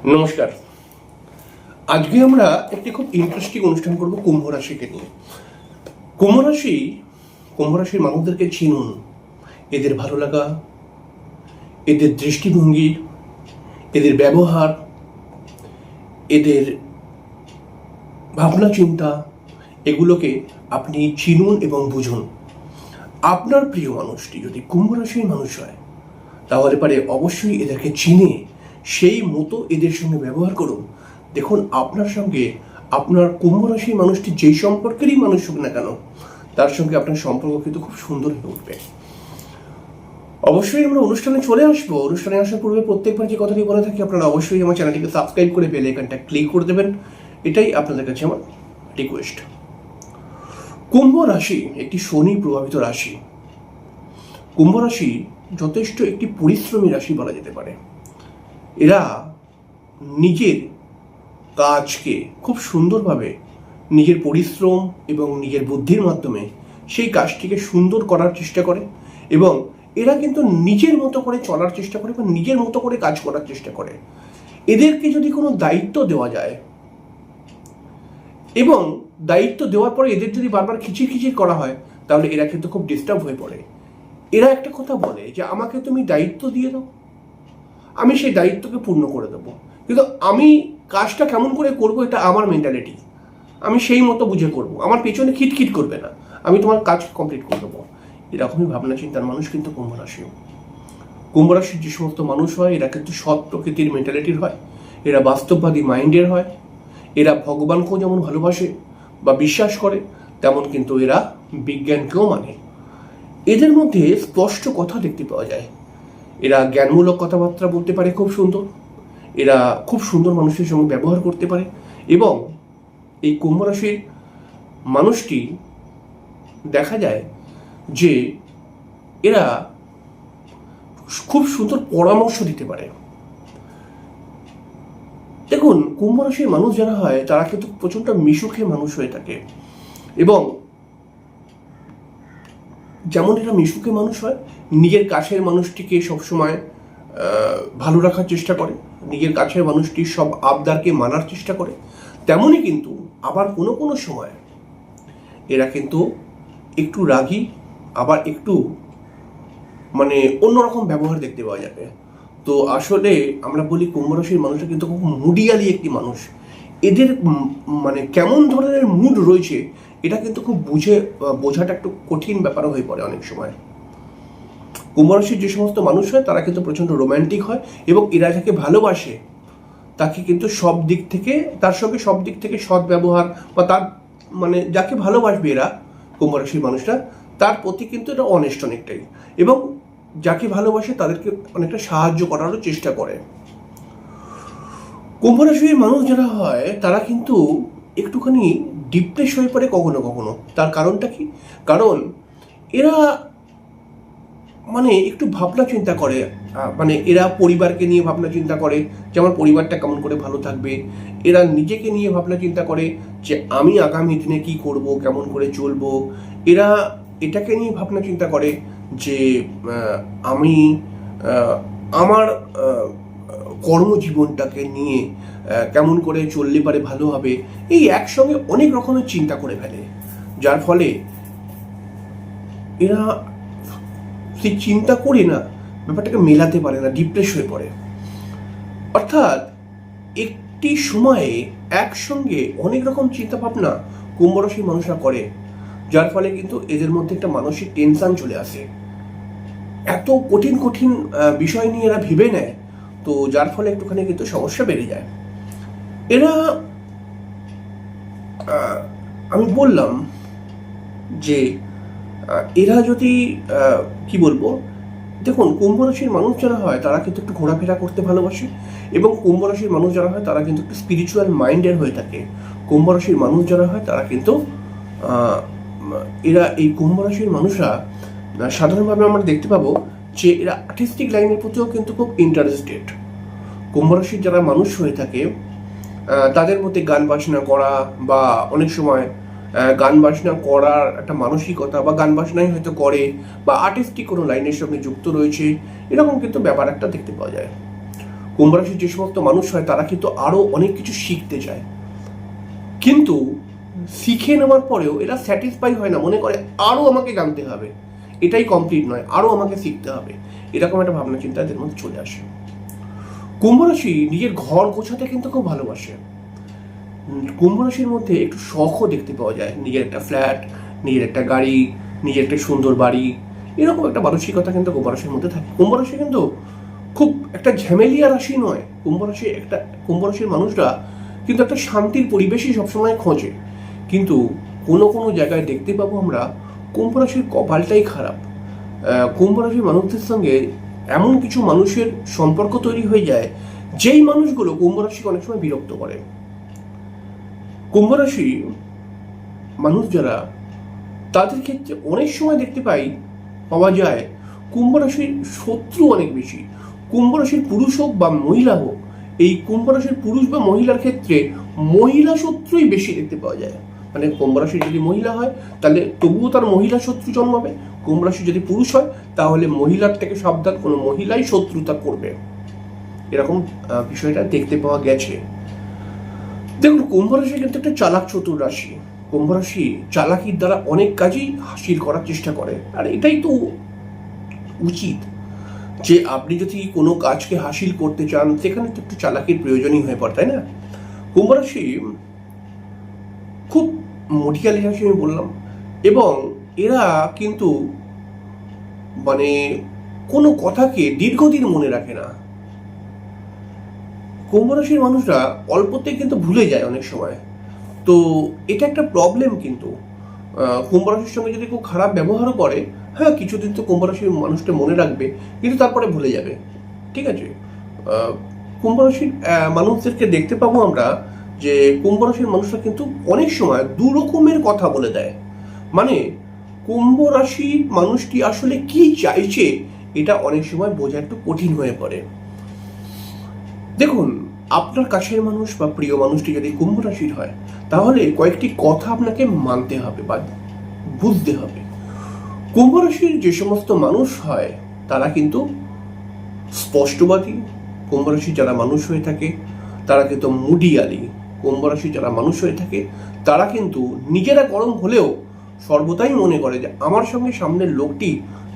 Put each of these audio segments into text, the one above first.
নমস্কার। আজকে আমরা একটি খুব ইন্টারেস্টিং অনুষ্ঠান করব কুম্ভ রাশিকে নিয়ে। কুম্ভ রাশির মানুষদেরকে চিনুন, এদের ভালো লাগা, এদের দৃষ্টিভঙ্গি, এদের ব্যবহার, এদের ভাবনা চিন্তা, এগুলোকে আপনি চিনুন এবং বুঝুন। আপনার প্রিয় মানুষটি যদি কুম্ভ রাশির মানুষ হয় তাহলে পারে অবশ্যই এদেরকে চিনে সেই মতো এদের সঙ্গে ব্যবহার করুন। দেখুন, আপনার সঙ্গে আপনার কুম্ভ রাশির মানুষটি যেই সম্পর্কেরই মানুষ হোক না কেন, তার সঙ্গে আপনার সম্পর্ক কিন্তু খুব সুন্দর হয়ে উঠবে। অবশ্যই আমরা অনুষ্ঠানে চলে আসবো। অনুষ্ঠানে আসার পূর্বে প্রত্যেকবার যে কথাটি বলে থাকি, আপনারা অবশ্যই আমার চ্যানেলটিকে সাবস্ক্রাইব করে বেল আইকনটা ক্লিক করে দেবেন। এটাই আপনাদের কাছে আমার রিকোয়েস্ট। কুম্ভ রাশি একটি শনি প্রভাবিত রাশি। কুম্ভ রাশি যথেষ্ট একটি পরিশ্রমী রাশি বলা যেতে পারে। এরা নিজের কাজকে খুব সুন্দরভাবে নিজের পরিশ্রম এবং নিজের বুদ্ধির মাধ্যমে সেই কাজটিকে সুন্দর করার চেষ্টা করে এবং এরা কিন্তু নিজের মতো করে চলার চেষ্টা করে বা নিজের মতো করে কাজ করার চেষ্টা করে। এদেরকে যদি কোনো দায়িত্ব দেওয়া যায় এবং দায়িত্ব দেওয়ার পরে এদের যদি বারবার খিচির করা হয়, তাহলে এরা কিন্তু খুব ডিস্টার্ব হয়ে পড়ে। এরা একটা কথা বলে যে আমাকে তুমি দায়িত্ব দিয়ে দাও, আমি সেই দায়িত্বকে পূর্ণ করে দেবো, কিন্তু আমি কাজটা কেমন করে করবো এটা আমার মেন্টালিটি, আমি সেই মতো বুঝে করবো, আমার পেছনে খিটখিট করবে না, আমি তোমার কাজ কমপ্লিট করে দেবো। এরকমই ভাবনা চিন্তার মানুষ কিন্তু কুম্ভ রাশি। কুম্ভ রাশির যে সমস্ত মানুষ হয় এরা কিন্তু সৎ প্রকৃতির মেন্টালিটির হয়, এরা বাস্তববাদী মাইন্ডের হয়, এরা ভগবানকেও যেমন ভালোবাসে বা বিশ্বাস করে, তেমন কিন্তু এরা বিজ্ঞানকেও মানে। এদের মধ্যে স্পষ্ট কথা দেখতে পাওয়া যায়। এরা জ্ঞানমূলক কথাবার্তা বলতে পারে খুব সুন্দর, এরা খুব সুন্দর মানুষের সঙ্গে ব্যবহার করতে পারে এবং এই কুম্ভ রাশির মানুষটি দেখা যায় যে এরা খুব সুন্দর পরামর্শ দিতে পারে। দেখুন, কুম্ভ রাশির মানুষ যারা হয় তারা কিন্তু প্রচণ্ড মিশুকে মানুষ হয়ে থাকে এবং যেমন এরা মিশুকে মানুষ হয়, নিজের কাছের মানুষটিকে সবসময় ভালো রাখার চেষ্টা করে, নিজের কাছের মানুষটির সব আবদারকে মানার চেষ্টা করে, তেমনই কিন্তু আবার কোনো কোনো সময় এরা কিন্তু একটু রাগী, আবার একটু অন্যরকম ব্যবহার দেখতে পাওয়া যাবে। তো আসলে আমরা বলি কুম্ভ রাশির মানুষটা কিন্তু খুব মুডিয়ালি একটি মানুষ। এদের কেমন ধরনের মুড রয়েছে এটা কিন্তু খুব বোঝাটা একটু কঠিন ব্যাপার হয়ে পড়ে অনেক সময়। কুম্ভ রাশির যে সমস্ত মানুষ হয় তারা কিন্তু প্রচণ্ড রোম্যান্টিক হয় এবং এরা যাকে ভালোবাসে তাকে কিন্তু তার সঙ্গে সব দিক থেকে সৎ ব্যবহার বা তার যাকে ভালোবাসবে এরা কুম্ভ রাশির মানুষরা, তার প্রতি কিন্তু এটা অনেস্ট অনেকটাই, এবং যাকে ভালোবাসে তাদেরকে অনেকটা সাহায্য করারও চেষ্টা করে। কুম্ভ রাশির মানুষ যারা হয় তারা কিন্তু একটুখানি ডিপ্রেস হয়ে পড়ে কখনো কখনো। তার কারণটা কি? কারণ এরা একটু ভাবনা চিন্তা করে, এরা পরিবারকে নিয়ে ভাবনা চিন্তা করে যে আমার পরিবারটা কেমন করে ভালো থাকবে। এরা নিজেকে নিয়ে ভাবনা চিন্তা করে যে আমি আগামী দিনে কি করব, কেমন করে চলবো। এরা এটাকে নিয়ে ভাবনা চিন্তা করে যে আমি আমার কর্মজীবনটাকে নিয়ে কেমন করে চললে পারে ভালো হবে। এই একসঙ্গে অনেক রকমের চিন্তা করে ফেলে, যার ফলে এরা সেই চিন্তা করে না ব্যাপারটাকে মেলাতে পারে না, ডিপ্রেস হয়ে পড়ে। অর্থাৎ একটি সময়ে একসঙ্গে অনেক রকম চিন্তা ভাবনা কুম্ভ রাশির মানুষরা করে, যার ফলে কিন্তু এদের মধ্যে একটা মানসিক টেনশন চলে আসে। এত কঠিন কঠিন বিষয় নিয়ে এরা ভেবে নেয়, তো যার ফলে একটুখানি কিন্তু সমস্যা বেড়ে যায়। এরা আমি বললাম যে এরা যদি কি বলবো, দেখুন কুম্ভ রাশির মানুষ যারা হয় তারা কিন্তু একটু ঘোরাফেরা করতে ভালোবাসে এবং কুম্ভ রাশির মানুষ যারা হয় তারা কিন্তু একটু স্পিরিচুয়াল মাইন্ডের হয়ে থাকে। কুম্ভ রাশির মানুষ যারা হয় তারা কিন্তু এই কুম্ভ রাশির মানুষরা সাধারণভাবে আমরা দেখতে পাবো যে এরা আর্টিস্টিক লাইনের প্রতিও কিন্তু খুব ইন্টারেস্টেড। কুম্ভ রাশির যারা মানুষ হয়ে থাকে তাদের মধ্যে গান বাজনা করা বা অনেক সময় গান বাজনা করার একটা মানসিকতা বা গান বাজনাই হয়তো করে বা আর্টিস্টিক কোনো লাইনের সঙ্গে যুক্ত রয়েছে, এরকম কিন্তু ব্যাপার একটা দেখতে পাওয়া যায়। কুম্ভ রাশির যে সমস্ত মানুষ হয় তারা কিন্তু আরো অনেক কিছু শিখতে চায়, কিন্তু শিখে নেওয়ার পরেও এরা স্যাটিসফাই হয় না, মনে করে আরো আমাকে জানতে হবে, এটাই কমপ্লিট নয়, আরো আমাকে শিখতে হবে, এরকম একটা ভাবনা চিন্তা এদের মধ্যে চলে আসে। কুম্ভ রাশি নিজের ঘর গোছাতে কিন্তু খুব ভালোবাসে। কুম্ভ রাশির মধ্যে একটু শখও দেখতে পাওয়া যায়, নিজের একটা ফ্ল্যাট, নিজের একটা গাড়ি, নিজের একটা সুন্দর বাড়ি, এরকম একটা মানসিকতা কিন্তু কুম্ভ রাশির মধ্যে থাকে। কুম্ভ রাশি কিন্তু খুব একটা ঝামেলিয়া রাশি নয়। কুম্ভ রাশির মানুষরা কিন্তু একটা শান্তির পরিবেশই সবসময় খোঁজে, কিন্তু কোনো কোনো জায়গায় দেখতে পাবো আমরা কুম্ভ রাশির কপালটাই খারাপ। কুম্ভ রাশির মানুষদের সঙ্গে এমন কিছু মানুষের সম্পর্ক তৈরি হয়ে যায় যেই মানুষগুলো কুম্ভ রাশিকে অনেক সময় বিরক্ত করে। কুম্ভ রাশি মানুষ যারা, তাদের ক্ষেত্রে অনেক সময় দেখতে পাওয়া যায় কুম্ভ রাশির শত্রু অনেক বেশি। কুম্ভ রাশির পুরুষ হোক বা মহিলা হোক, এই কুম্ভ রাশির পুরুষ বা মহিলার ক্ষেত্রে মহিলা শত্রুই বেশি দেখতে পাওয়া যায়। মানে কুম্ভ রাশি যদি মহিলা হয় তাহলে তবুও তার মহিলা শত্রু জন্মাবে, কুম্ভ রাশি যদি পুরুষ হয় তাহলে মহিলার থেকে সাবধান, কোনো মহিলাই শত্রুতা করবে, এরকম বিষয়টা দেখতে পাওয়া গেছে। দেখুন, কুম্ভ রাশি কিন্তু একটা চালাক চতুর রাশি। কুম্ভ রাশি চালাকির দ্বারা অনেক কাজই হাসিল করার চেষ্টা করে, আর এটাই তো উচিত যে আপনি যদি কোনো কাজকে হাসিল করতে চান সেখানে তো একটু চালাকির প্রয়োজনই হয়ে পড়ে, তাই না? কুম্ভ রাশি খুব মডিয়ালি রাশি আমি বললাম, এবং এরা কিন্তু মানে কোনো কথাকে দীর্ঘদিন মনে রাখে না। কুম্ভ রাশির মানুষরা অল্পতে কিন্তু ভুলে যায় অনেক সময়, তো এটা একটা প্রবলেম। কিন্তু কুম্ভ রাশির সঙ্গে যদি খুব খারাপ ব্যবহারও করে, হ্যাঁ কিছুদিন তো কুম্ভ রাশির মানুষটা মনে রাখবে, কিন্তু তারপরে ভুলে যাবে, ঠিক আছে? কুম্ভ রাশির মানুষদেরকে দেখতে পাবো আমরা যে কুম্ভ রাশির মানুষরা কিন্তু অনেক সময় দু রকমের কথা বলে দেয়। মানে কুম্ভ রাশির মানুষটি আসলে কি চাইছে এটা অনেক সময় বোঝা একটু কঠিন হয়ে পড়ে। দেখুন, আপনার কাছের মানুষ বা প্রিয় মানুষটি যদি কুম্ভ রাশির হয় তাহলে কয়েকটি কথা আপনাকে মানতে হবে বা বুঝতে হবে। কুম্ভ রাশির যে সমস্ত মানুষ হয় তারা কিন্তু স্পষ্টবাদী। কুম্ভ রাশি যারা মানুষ হয়ে থাকে তারা কিন্তু মুডিয়ালি। কুম্ভ রাশি যারা মানুষ হয়ে থাকে তারা কিন্তু নিজেরা গরম হলেও সর্বদাই মনে করে যে আমার সঙ্গে সামনের লোকটি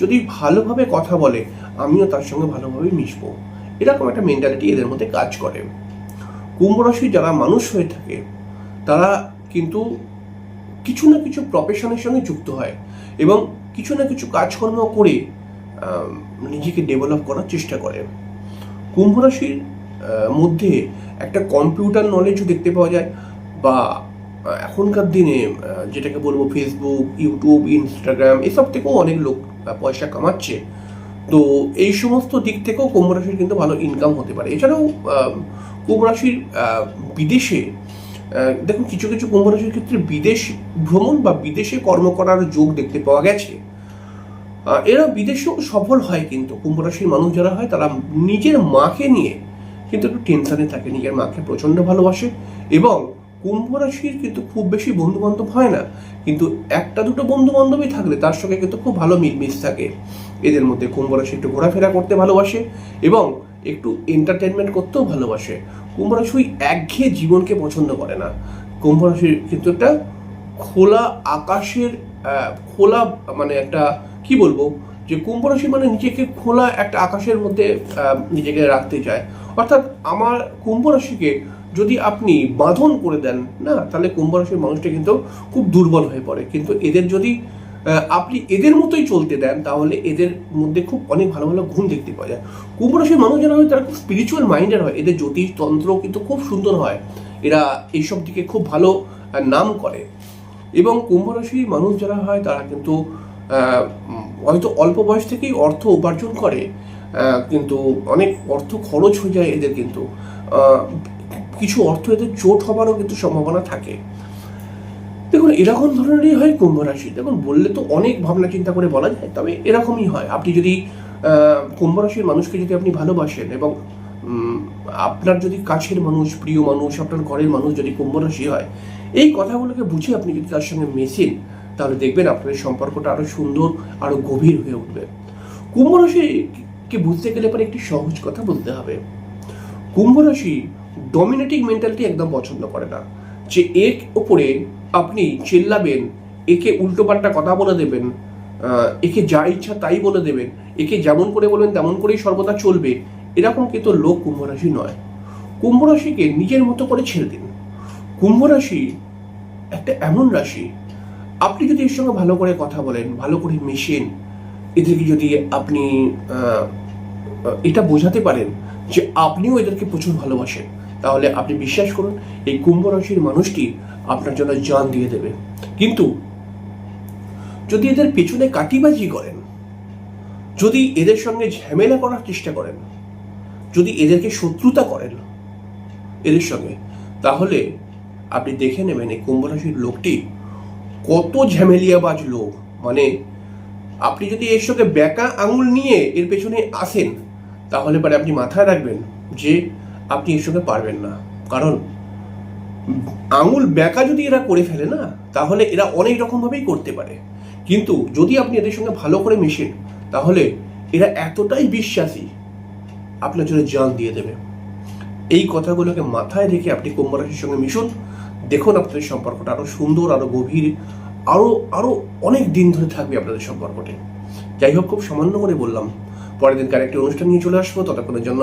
যদি ভালোভাবে কথা বলে আমিও তার সঙ্গে ভালোভাবে মিশবো, এরকম একটা মেন্টালিটি এদের মধ্যে কাজ করে। কুম্ভ রাশি যারা মানুষ হয়ে থাকে তারা কিন্তু কিছু না কিছু প্রফেশনের সঙ্গে যুক্ত হয় এবং কিছু না কিছু কাজকর্ম করে নিজেকে ডেভেলপ করার চেষ্টা করে। কুম্ভ রাশির মধ্যে একটা কম্পিউটার নলেজও দেখতে পাওয়া যায়, বা এখনকার দিনে যেটাকে বলবো ফেসবুক, ইউটিউব, ইনস্টাগ্রাম এসব থেকেও অনেক লোক পয়সা কামাচ্ছে। তো এই সমস্ত দিক থেকেও কুম্ভ রাশির কিন্তু ভালো ইনকাম হতে পারে। এছাড়াও কুম্ভ রাশির বিদেশে দেখুন, কিছু কিছু কুম্ভ রাশির ক্ষেত্রে বিদেশ ভ্রমণ বা বিদেশে কর্ম করার যোগ দেখতে পাওয়া গেছে। এরা বিদেশেও সফল হয়, কিন্তু কুম্ভ রাশির মানুষ যারা হয় তারা নিজের মাকে নিয়ে কিন্তু একটু টেনশনে থাকে, নিজের মাকে প্রচণ্ড ভালোবাসে। এবং কুম্ভ রাশির কিন্তু খুব বেশি বন্ধু বান্ধব হয় না, কিন্তু একটা দুটো বন্ধু বান্ধবই থাকলে তার সঙ্গে কিন্তু খুব ভালো মিলমিশ থাকে এদের মধ্যে। কুম্ভ রাশি একটু ঘোরাফেরা করতে ভালোবাসে এবং একটু এন্টারটেনমেন্ট করতেও ভালোবাসে। কুম্ভ রাশি ওই একঘেয়ে জীবনকে পছন্দ করে না। কুম্ভ রাশির কিন্তু একটা খোলা আকাশের খোলা মানে একটা কি বলবো, যে কুম্ভ রাশি মানে নিজেকে খোলা একটা আকাশের মধ্যে নিজেকে রাখতে চায়। অর্থাৎ আমার কুম্ভ রাশিকে যদি আপনি বাঁধন করে দেন না, তাহলে কুম্ভ রাশির মানুষটা কিন্তু খুব দুর্বল হয়ে পড়ে। কিন্তু এদের যদি আপনি এদের মতোই চলতে দেন তাহলে এদের মধ্যে খুব অনেক ভালো ভালো গুণ দেখতে পাওয়া যায়। কুম্ভ রাশির মানুষ যারা হয় তারা খুব স্পিরিচুয়াল মাইন্ডেড হয়, এদের জ্যোতিষ তন্ত্র কিন্তু খুব সুন্দর হয়, এরা এইসব দিকে খুব ভালো নাম করে। এবং কুম্ভ রাশির মানুষ যারা হয় তারা কিন্তু হয়তো অল্প বয়স থেকেই অর্থ উপার্জন করে, কিন্তু অনেক অর্থ খরচ হয়ে যায় এদের, কিন্তু কিছু অর্থ এদের চোট হবারও কিন্তু সম্ভাবনা থাকে। দেখুন, এরকম ধরনেরই হয় কুম্ভ রাশি। দেখুন, বললে তো অনেক ভাবনা চিন্তা করে বলা যায়, তবে এরকমই হয়। আপনি যদি কুম্ভ রাশির মানুষকে যদি আপনি ভালোবাসেন এবং আপনার যদি কাছের মানুষ, প্রিয় মানুষ, আপনার ঘরের মানুষ যদি কুম্ভ রাশি হয়, এই কথাগুলোকে বুঝে আপনি যদি তার সঙ্গে মেশেন তাহলে দেখবেন আপনাদের সম্পর্কটা আরো সুন্দর, আরো গভীর হয়ে উঠবে। কুম্ভ রাশিকে বুঝতে গেলে পরে একটি সহজ কথা বলতে হবে। কুম্ভ রাশি ডমিনেটিং মেন্টালিটি একদম পছন্দ করে না, যে এর ওপরে আপনি চেল্লাবেন, একে উল্টোপাল্টা কথা বলে দেবেন, একে যা ইচ্ছা তাই বলে দেবেন, একে যেমন করে বলবেন তেমন করেই সর্বদা চলবে, এরকম কিন্তু লোক কুম্ভ রাশি নয়। কুম্ভ রাশিকে নিজের মতো করে ছেড়ে দিন। কুম্ভ রাশি একটা এমন রাশি, আপনি যদি এর সঙ্গে ভালো করে কথা বলেন, ভালো করে মেশেন, এদেরকে যদি আপনি এটা বোঝাতে পারেন যে আপনিও এদেরকে প্রচুর ভালোবাসেন, তাহলে আপনি বিশ্বাস করুন এই কুম্ভ রাশির মানুষটি আপনার জন্য জান দিয়ে দেবে। কিন্তু যদি এদের পেছনে কাটিবাজি করেন, যদি এদের সঙ্গে ঝামেলা করার চেষ্টা করেন, যদি এদেরকে শত্রুতা করেন এদের সঙ্গে, তাহলে আপনি দেখে নেবেন এই কুম্ভ রাশির লোকটি কত ঝামেলিয়াবাজ লোক। মানে আপনি যদি এর সঙ্গে বেঁকা আঙুল নিয়ে এর পেছনে আসেন, তাহলে পরে আপনি মাথায় রাখবেন যে আপনি এর সঙ্গে পারবেন না। কারণ আঙুল বেঁকা যদি এরা করে ফেলে না, তাহলে এরা অনেক রকমভাবেই করতে পারে। কিন্তু যদি আপনি এদের সঙ্গে ভালো করে মেশেন, তাহলে এরা এতটাই বিশ্বাসী, আপনার জন্য জান দিয়ে দেবে। এই কথাগুলোকে মাথায় রেখে আপনি কুম্ভ রাশির সঙ্গে মিশুন, দেখুন আপনাদের সম্পর্কটা আরো সুন্দর, আরো গভীর, আরো আরো অনেক দিন ধরে থাকবে আপনাদের সম্পর্কটা। যাই হোক, খুব সামান্য করে বললাম, পরের দিনকার একটি অনুষ্ঠান নিয়ে চলে আসবো। ততক্ষণের জন্য